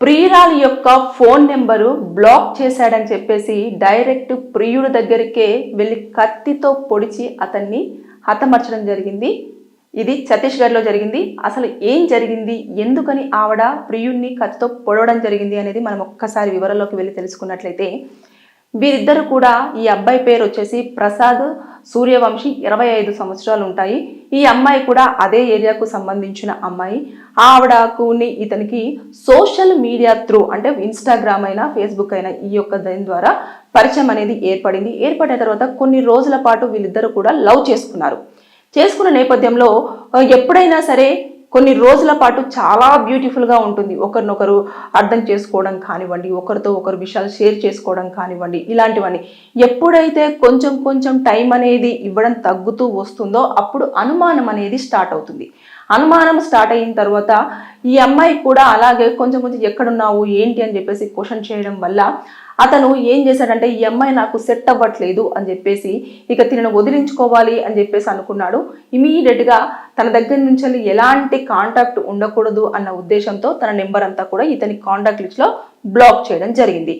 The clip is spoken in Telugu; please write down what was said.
ప్రియురాలి యొక్క ఫోన్ నెంబరు బ్లాక్ చేశాడని చెప్పేసి డైరెక్ట్ ప్రియుడి దగ్గరికే వెళ్ళి కత్తితో పొడిచి అతన్ని హతమర్చడం జరిగింది. ఇది ఛత్తీస్గఢ్లో జరిగింది. అసలు ఏం జరిగింది, ఎందుకని ఆవిడ ప్రియుడిని కత్తితో పొడవడం జరిగింది అనేది మనం ఒక్కసారి వివరాల్లోకి వెళ్ళి తెలుసుకున్నట్లయితే, వీరిద్దరు కూడా, ఈ అబ్బాయి పేరు వచ్చేసి ప్రసాద్ సూర్యవంశీ, 25 సంవత్సరాలు ఉంటాయి. ఈ అమ్మాయి కూడా అదే ఏరియాకు సంబంధించిన అమ్మాయి. ఆవిడకుని ఇతనికి సోషల్ మీడియా త్రూ, అంటే ఇన్స్టాగ్రామ్ అయినా ఫేస్బుక్ అయినా, ఈ యొక్క దాని ద్వారా పరిచయం అనేది ఏర్పడింది. ఏర్పడిన తర్వాత కొన్ని రోజుల పాటు వీళ్ళిద్దరు కూడా లవ్ చేసుకున్నారు. చేసుకున్న నేపథ్యంలో ఎప్పుడైనా సరే కొన్ని రోజుల పాటు చాలా బ్యూటిఫుల్గా ఉంటుంది. ఒకరినొకరు అర్థం చేసుకోవడం కానివ్వండి, ఒకరితో ఒకరు విషయాలు షేర్ చేసుకోవడం కానివ్వండి, ఇలాంటివన్నీ. ఎప్పుడైతే కొంచెం కొంచెం టైం అనేది ఇవ్వడం తగ్గుతూ వస్తుందో అప్పుడు అనుమానం అనేది స్టార్ట్ అవుతుంది. అనుమానం స్టార్ట్ అయిన తర్వాత ఈ అమ్మాయి కూడా అలాగే కొంచెం కొంచెం ఎక్కడున్నావు ఏంటి అని చెప్పేసి క్వశ్చన్ చేయడం వల్ల అతను ఏం చేశాడంటే, ఈ అమ్మాయి నాకు సెట్ అవ్వట్లేదు అని చెప్పేసి ఇక తినను వదిలించుకోవాలి అని చెప్పేసి అనుకున్నాడు. ఇమీడియట్గా తన దగ్గర నుంచి ఎలాంటి కాంటాక్ట్ ఉండకూడదు అన్న ఉద్దేశంతో తన నెంబర్ అంతా కూడా ఇతని కాంటాక్ట్ లిస్ట్లో బ్లాక్ చేయడం జరిగింది.